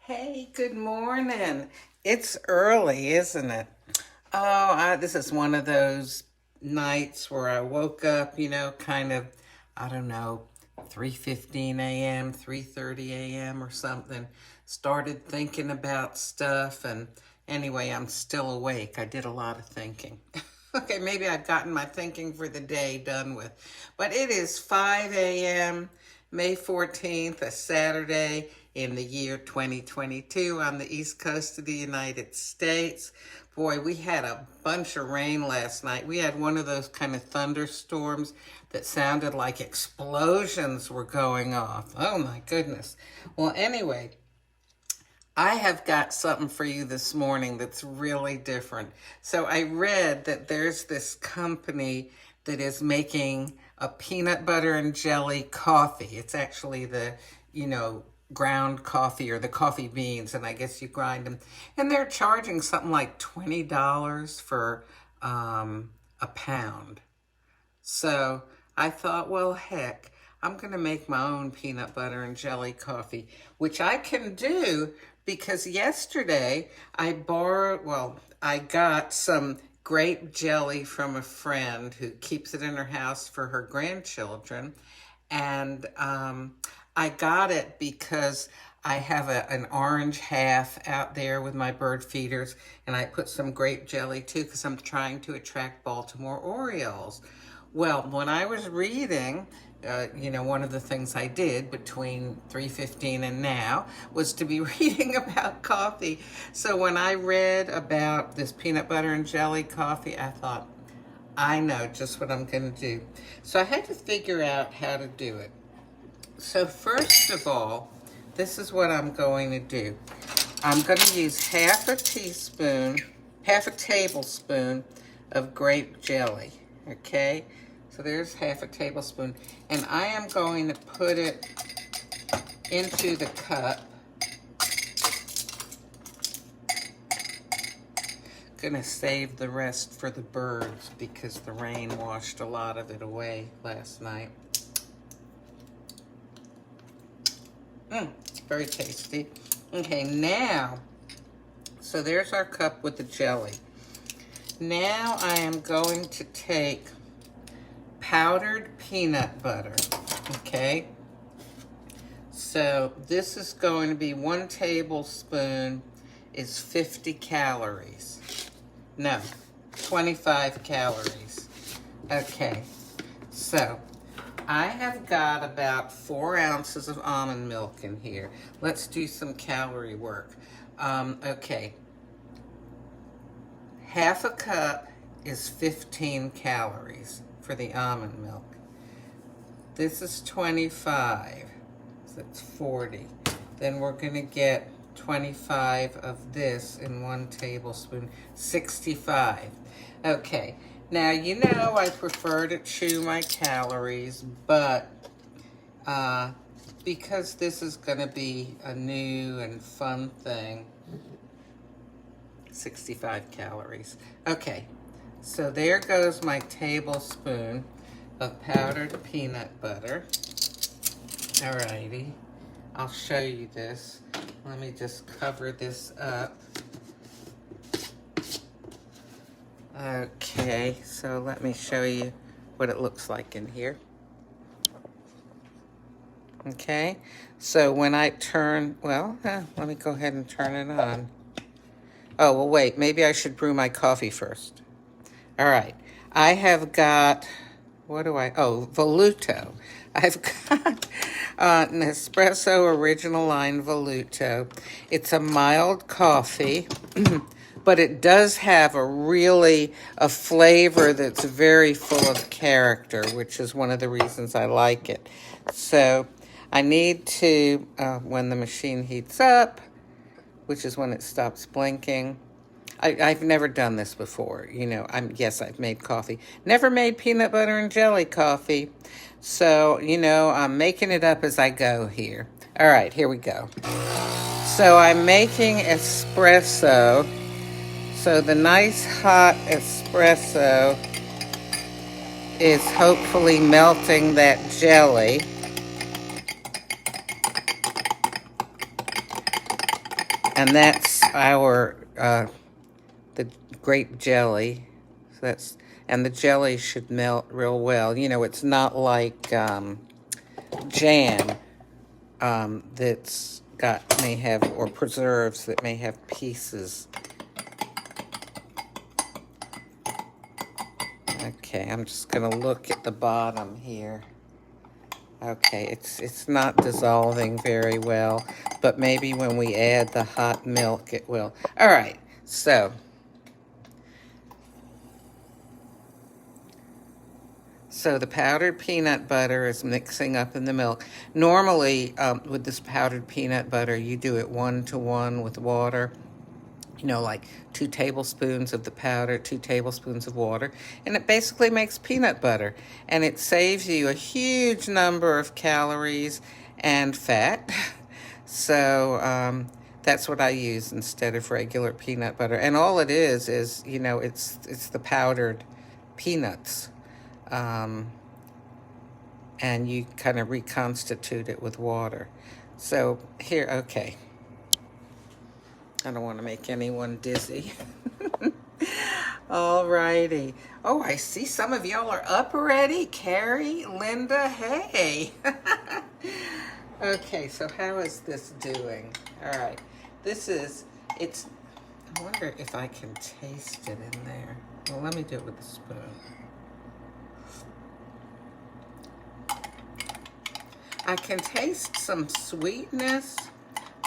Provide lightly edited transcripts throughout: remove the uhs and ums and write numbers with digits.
Hey, good morning. It's early, isn't it? This is one of those nights where I woke up, kind of, I don't know, 3:15 a.m., 3:30 a.m. or something. Started thinking about stuff, and anyway, I'm still awake. I did a lot of thinking. Okay, maybe I've gotten my thinking for the day done with. But it is 5 a.m., May 14th, a Saturday in the year 2022 on the East Coast of the United States. Boy, we had a bunch of rain last night. We had one of those kind of thunderstorms that sounded like explosions were going off. Oh my goodness. Well, anyway, I have got something for you this morning that's really different. So I read that there's this company that is making a peanut butter and jelly coffee. It's actually the, ground coffee or the coffee beans, and I guess you grind them. And they're charging something like $20 for a pound. So I thought, well, heck, I'm going to make my own peanut butter and jelly coffee, which I can do because yesterday I got some grape jelly from a friend who keeps it in her house for her grandchildren. And I got it because I have an orange half out there with my bird feeders, and I put some grape jelly too because I'm trying to attract Baltimore Orioles. Well, when I was reading, one of the things I did between 3:15 and now was to be reading about coffee. So when I read about this peanut butter and jelly coffee, I thought, I know just what I'm going to do. So I had to figure out how to do it. So first of all, this is what I'm going to do. I'm going to use half a tablespoon of grape jelly, okay? So there's half a tablespoon. And I am going to put it into the cup. Gonna save the rest for the birds because the rain washed a lot of it away last night. Very tasty. Okay, now, so there's our cup with the jelly. Now I am going to take powdered peanut butter, okay? So this is going to be 1 tablespoon is 50 calories. No, 25 calories. Okay, so I have got about 4 ounces of almond milk in here. Let's do some calorie work. Okay, half a cup is 15 calories for the almond milk. This is 25, so that's 40. Then we're gonna get 25 of this in 1 tablespoon, 65. Okay. Now, I prefer to chew my calories, but because this is going to be a new and fun thing, 65 calories. Okay, so there goes my tablespoon of powdered peanut butter. Alrighty, I'll show you this. Let me just cover this up. Okay, so let me show you what it looks like in here. Okay, so when I turn, let me go ahead and turn it on. Oh, well, wait, maybe I should brew my coffee first. All right, I have got, Volluto. I've got Nespresso Original Line Volluto. It's a mild coffee. But it does have a flavor that's very full of character, which is one of the reasons I like it. So I need to, when the machine heats up, which is when it stops blinking. I've never done this before. Yes, I've made coffee. Never made peanut butter and jelly coffee. So, I'm making it up as I go here. All right, here we go. So I'm making espresso. So the nice hot espresso is hopefully melting that jelly. And that's our the grape jelly. So that's, and the jelly should melt real well. You know, it's not like jam that's got may have, or preserves that may have pieces. Okay, I'm just gonna look at the bottom here. Okay, it's not dissolving very well, but maybe when we add the hot milk it will. All right, so the powdered peanut butter is mixing up in the milk. Normally, with this powdered peanut butter, you do it 1-to-1 with water. You know, like 2 tablespoons of the powder, 2 tablespoons of water, and it basically makes peanut butter. And it saves you a huge number of calories and fat. So that's what I use instead of regular peanut butter. And all it is, you know, it's the powdered peanuts. And you kind of reconstitute it with water. So here, okay. I don't want to make anyone dizzy. All righty. Oh, I see some of y'all are up already. Carrie, Linda, hey. Okay, so how is this doing? All right. This is, it's, I wonder if I can taste it in there. Well, let me do it with a spoon. I can taste some sweetness.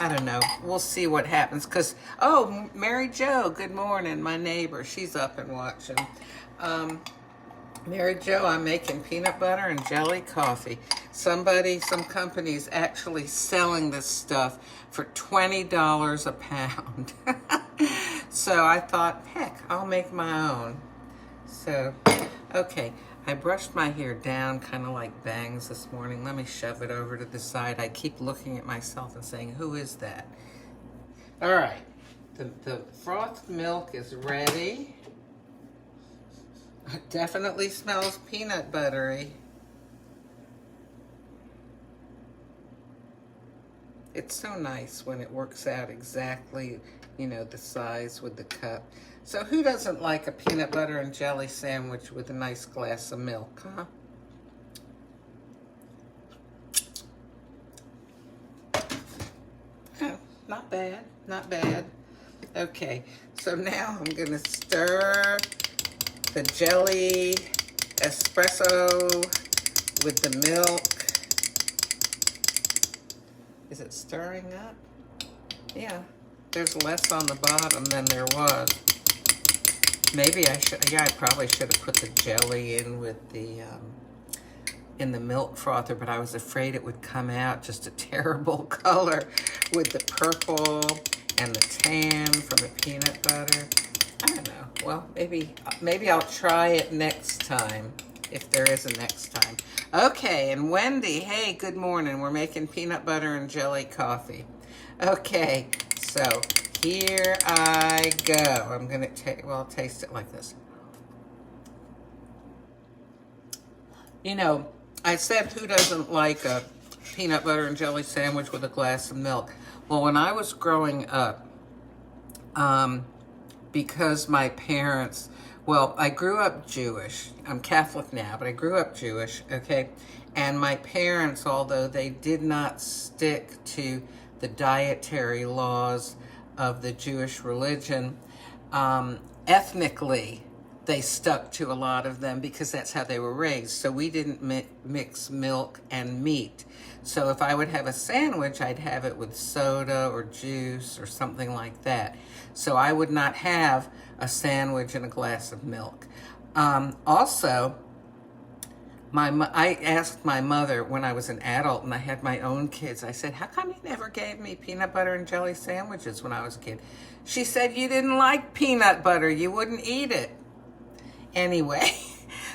I don't know. We'll see what happens. Because, oh, Mary Jo, good morning. My neighbor, she's up and watching. Mary Jo, I'm making peanut butter and jelly coffee. Some company's actually selling this stuff for $20 a pound. So I thought, heck, I'll make my own. So, okay. I brushed my hair down kind of like bangs this morning. Let me shove it over to the side. I keep looking at myself and saying, who is that? All right. The frothed milk is ready. It definitely smells peanut buttery. It's so nice when it works out exactly, you know, the size with the cup. So who doesn't like a peanut butter and jelly sandwich with a nice glass of milk, huh? Oh, not bad, not bad. Okay, so now I'm gonna stir the jelly espresso with the milk. Is it stirring up? Yeah, there's less on the bottom than there was. Maybe I should, yeah, I probably should have put the jelly in with the, in the milk frother, but I was afraid it would come out just a terrible color with the purple and the tan from the peanut butter. I don't know. Well, maybe I'll try it next time, if there is a next time. Okay, and Wendy, hey, good morning. We're making peanut butter and jelly coffee. Okay, so here I go. I'm gonna taste it like this. You know, I said who doesn't like a peanut butter and jelly sandwich with a glass of milk? Well, when I was growing up, because my parents, well, I grew up Jewish. I'm Catholic now, but I grew up Jewish, okay? And my parents, although they did not stick to the dietary laws of the Jewish religion, ethnically, they stuck to a lot of them because that's how they were raised. So we didn't mix milk and meat. So if I would have a sandwich, I'd have it with soda or juice or something like that. So I would not have a sandwich and a glass of milk. Also, I asked my mother when I was an adult and I had my own kids, I said, how come you never gave me peanut butter and jelly sandwiches when I was a kid? She said, you didn't like peanut butter, you wouldn't eat it. Anyway,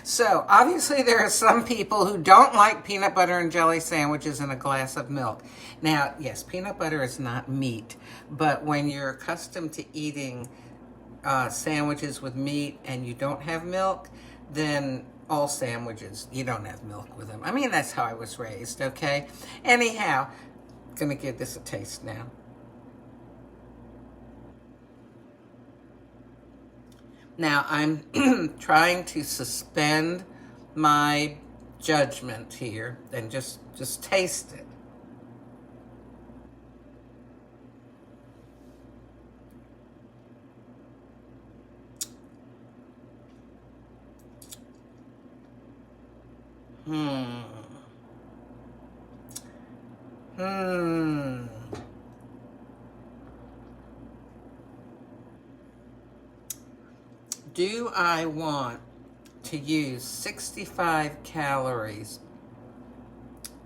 so obviously there are some people who don't like peanut butter and jelly sandwiches and a glass of milk. Now, yes, peanut butter is not meat, but when you're accustomed to eating sandwiches with meat and you don't have milk, then all sandwiches, you don't have milk with them. I mean, that's how I was raised, okay? Anyhow, I'm gonna give this a taste now. Now I'm trying to suspend my judgment here and just taste it. Hmm. Hmm. Do I want to use 65 calories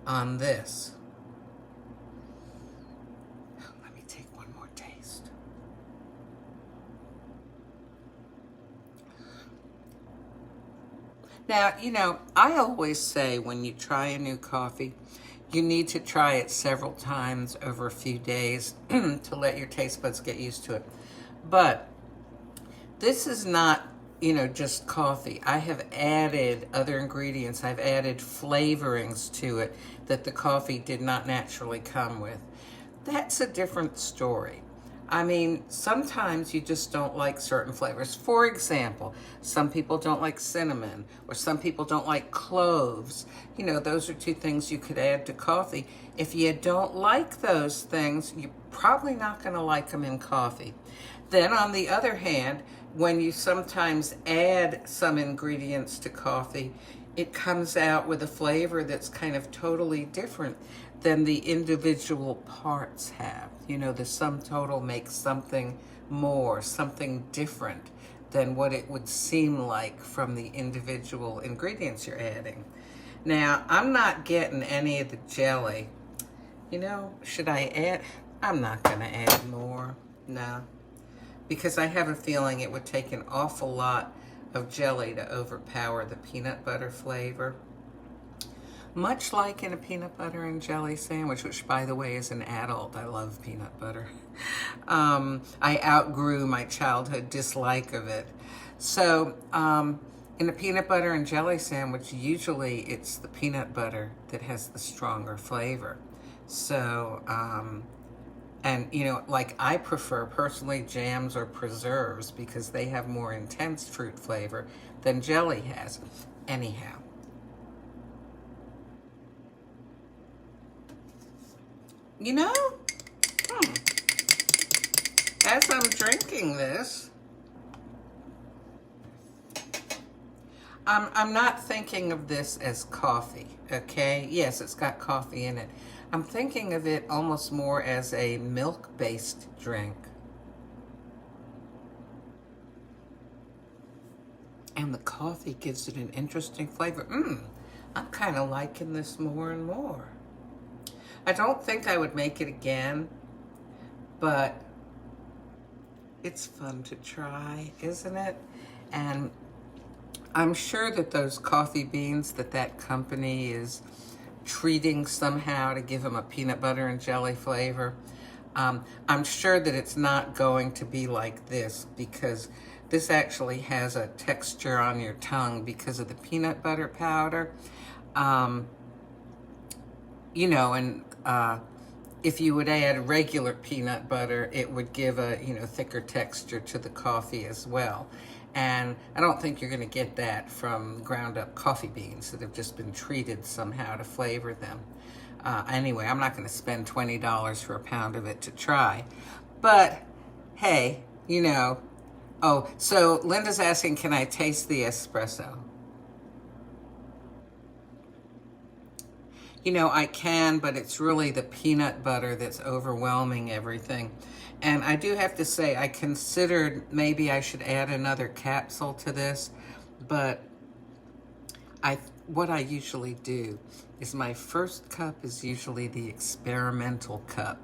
on this? Let me take one more taste. Now, I always say when you try a new coffee, you need to try it several times over a few days to let your taste buds get used to it. But this is not, just coffee. I have added other ingredients. I've added flavorings to it that the coffee did not naturally come with. That's a different story. I mean, sometimes you just don't like certain flavors. For example, some people don't like cinnamon, or some people don't like cloves. Those are two things you could add to coffee. If you don't like those things, you're probably not going to like them in coffee. Then on the other hand, when you sometimes add some ingredients to coffee, it comes out with a flavor that's kind of totally different than the individual parts have. The sum total makes something more, something different than what it would seem like from the individual ingredients you're adding. Now, I'm not getting any of the jelly. Should I add? I'm not going to add more. No. Because I have a feeling it would take an awful lot of jelly to overpower the peanut butter flavor. Much like in a peanut butter and jelly sandwich, which, by the way, as an adult, I love peanut butter. I outgrew my childhood dislike of it. So in a peanut butter and jelly sandwich, usually it's the peanut butter that has the stronger flavor. So, and like I prefer personally jams or preserves because they have more intense fruit flavor than jelly has. Anyhow. Hmm, as I'm drinking this, I'm not thinking of this as coffee, okay? Yes, it's got coffee in it. I'm thinking of it almost more as a milk-based drink. And the coffee gives it an interesting flavor. I'm kind of liking this more and more. I don't think I would make it again, but it's fun to try, isn't it? And I'm sure that those coffee beans that company is treating somehow to give them a peanut butter and jelly flavor, I'm sure that it's not going to be like this because this actually has a texture on your tongue because of the peanut butter powder. And if you would add regular peanut butter, it would give a thicker texture to the coffee as well. And I don't think you're going to get that from ground up coffee beans that have just been treated somehow to flavor them. Anyway, I'm not going to spend $20 for a pound of it to try. But hey, oh, so Linda's asking, can I taste the espresso? I can, but it's really the peanut butter that's overwhelming everything. And I do have to say, I considered maybe I should add another capsule to this, but what I usually do is my first cup is usually the experimental cup,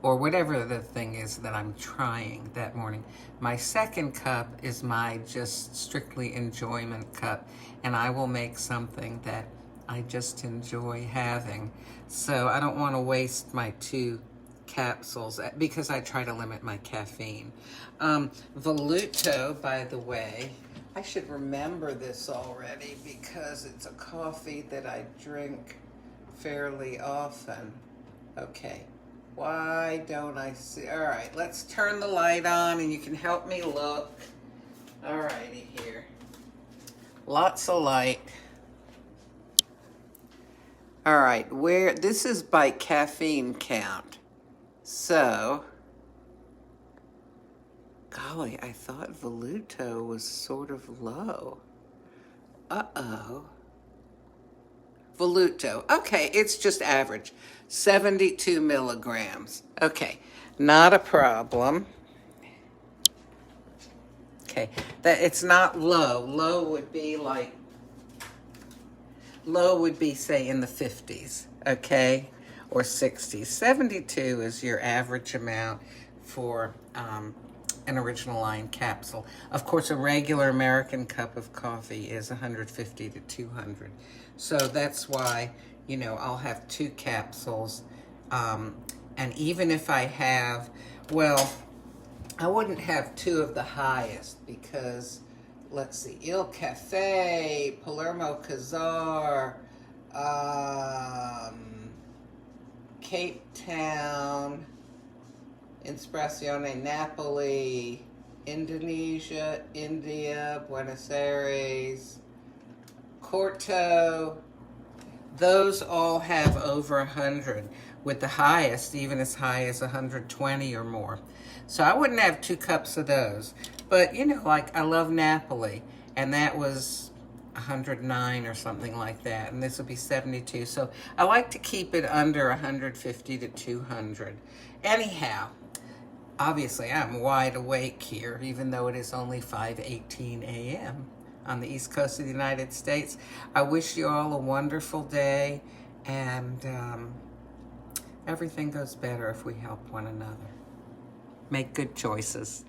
or whatever the thing is that I'm trying that morning. My second cup is my just strictly enjoyment cup, and I will make something that I just enjoy having. So I don't want to waste my 2 capsules because I try to limit my caffeine. Volluto, by the way, I should remember this already because it's a coffee that I drink fairly often. Okay, why don't I see? All right, let's turn the light on and you can help me look. Alrighty here. Lots of light. All right, this is by caffeine count. So, golly, I thought Volluto was sort of low. Uh-oh. Volluto. Okay, it's just average. 72 milligrams. Okay, not a problem. Okay, that it's not low. Low would be, say, in the 50s, okay, or 60s. 72 is your average amount for an original line capsule. Of course, a regular American cup of coffee is 150 to 200. So that's why, you know, I'll have 2 capsules. And even if I have, well, I wouldn't have 2 of the highest because, let's see, Il Cafe, Palermo Kazar, Cape Town, Inspirazione Napoli, Indonesia, India, Buenos Aires, Corto. Those all have over 100, with the highest even as high as 120 or more. So I wouldn't have 2 cups of those. But, you know, like I love Napoli, and that was 109 or something like that, and this will be 72. So I like to keep it under 150 to 200. Anyhow, obviously I'm wide awake here, even though it is only 5:18 a.m. on the East Coast of the United States. I wish you all a wonderful day, and everything goes better if we help one another. Make good choices.